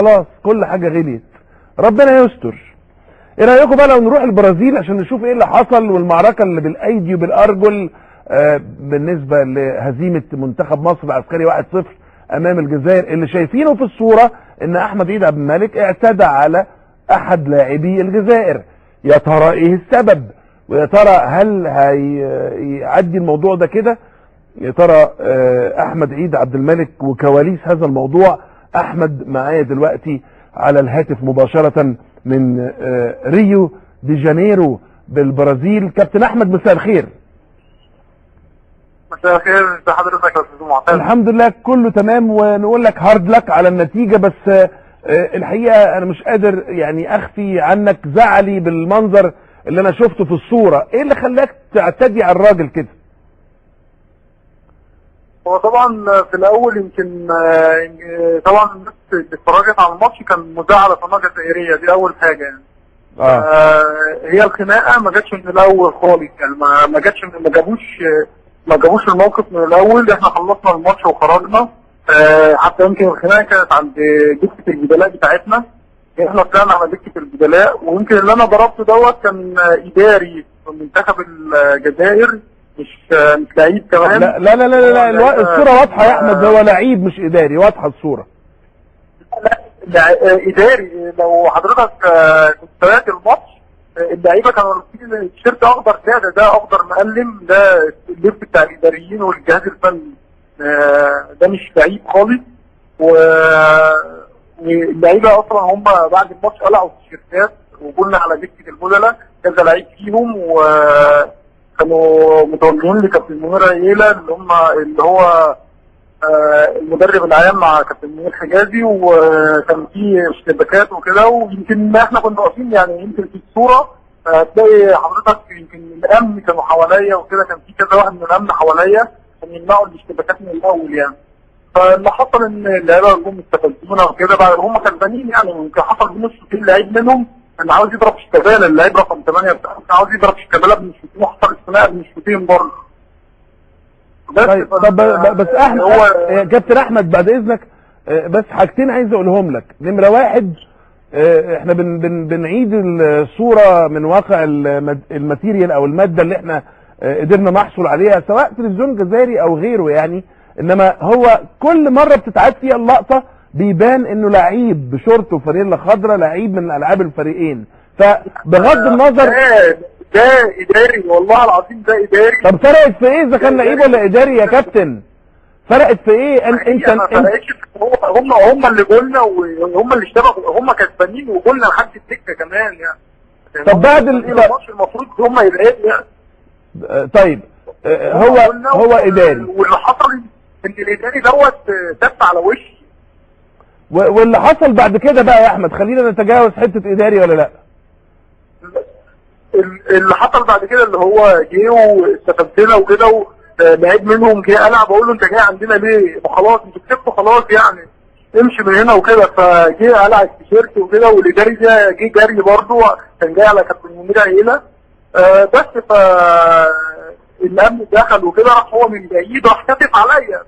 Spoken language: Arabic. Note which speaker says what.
Speaker 1: خلاص كل حاجة غليت، ربنا يستر. ايه رأيكم بقى لو نروح البرازيل عشان نشوف ايه اللي حصل والمعركة اللي بالايدي وبالارجل بالنسبة لهزيمة منتخب مصر العسكري 1-0 امام الجزائر، اللي شايفينه في الصورة ان احمد عيد عبد الملك اعتدى على احد لاعبي الجزائر. يا ترى ايه السبب؟ ويا ترى هل هيعدي الموضوع ده كده؟ يا ترى احمد عيد عبد الملك وكواليس هذا الموضوع. احمد معايا دلوقتي على الهاتف مباشرة من ريو دي جانيرو بالبرازيل. كابتن احمد مساء الخير.
Speaker 2: مساء الخير، ازي حضرتك يا استاذ معتز؟
Speaker 1: الحمد لله كله تمام، ونقول لك هارد لك على النتيجة، بس الحقيقة انا مش قادر يعني اخفي عنك زعلي بالمنظر اللي انا شفته في الصورة. ايه اللي خلاك تعتدي على الراجل كده؟
Speaker 2: هو طبعا في الاول يمكن طبعا الناس اللي اتفرجت على الماتش كان مذاع على قناه جزائريه، دي اول حاجه يعني. هي الخناقه ما جاتش من الاول خالص يعني، ما جابوش الموقف من الاول. احنا خلصنا الماتش وخرجنا، حتى يمكن الخناقه كانت عند دكه البدلاء بتاعتنا. احنا طلعنا على دكه البدلاء، ويمكن اللي انا ضربته دوت كان اداري في منتخب الجزائر، مش لعيب كمان.
Speaker 1: لا لا لا لا, لا. الصورة واضحة يا احمد، هو لعيب مش اداري، واضحة الصورة.
Speaker 2: لا اداري. لو حضرتك كنت تابعت الماتش، اللعيبه كانوا لابسين التيشيرت اخضر كده، ده اخضر مقلم، ده اللبس بتاع الاداريين والجهاز الفني. ده مش لعيب خالص. واللعيبه اصلا هم بعد الماتش قلعوا التيشيرتات وقلنا على دكه البدلاء كذا لعيب فيهم، كانوا متوجهين لكابتن منير عييلة اللي هو المدرب العام مع كابتن منير حجازي، وكان في اشتباكات وكده. ويمكن احنا كنا واقفين يعني، يمكن في الصوره هتلاقي حضرتك يمكن الامن كانوا حواليا وكده، كان في كذا واحد من الامن حواليا عشان يمنعوا الاشتباكات من الاول يعني. فاللي حصل ان اللعيبه جم استفزونا وكده، بعد هم كسبانين يعني. يمكن حصل بين الشوطين لعيب منهم كان عاوز يضرب شيكابالا، اللعيب رقم 8 بتاعه كان عاوز يضرب شيكابالا بين الشوطين، وحصل الخناقه بين الشوطين برضه.
Speaker 1: طيب بس احمد يا كابتن احمد بعد اذنك، بس حاجتين عايز اقولهم لك. نمره واحد، احنا بنعيد الصوره من واقع الماتيريال او الماده اللي احنا قدرنا نحصل عليها، سواء تلفزيون جزائري او غيره يعني. انما هو كل مره بتتعاد فيها اللقطه بيبان انه لعيب بشورت وفانيلا خضراء، لعيب من العاب الفريقين. فبغض النظر
Speaker 2: ده اداري، والله العظيم ده اداري.
Speaker 1: طب فرقت في ايه اذا كان لعيب ولا اداري يا كابتن؟ فرقت في ايه؟ انت
Speaker 2: هم اللي قلنا، وهم اللي اشتبكوا، هم كسبانين وقلنا لحد الدكه كمان يعني.
Speaker 1: طب بعد
Speaker 2: الماتش المفروض هم يبعدوا يعني.
Speaker 1: طيب هو اداري،
Speaker 2: واللي حصل ان الاداري دوت دب على وشي.
Speaker 1: واللي حصل بعد كده بقى يا احمد، خلينا نتجاوز حته اداري ولا لا.
Speaker 2: اللي حصل بعد كده اللي هو جه واستفزنا وكده، لعيب منهم جه قلع، بقول له انت جاي عندنا ليه؟ خلاص انتوا كسبتوا خلاص يعني، امشي من هنا وكده. فجه قلع التيشيرت وكده، والاداري ده جه جري برضه، كان جاي على كابتن منير عييلة. بس الامن دخل وكده، راح هو من بعيد راح كاتب عليا.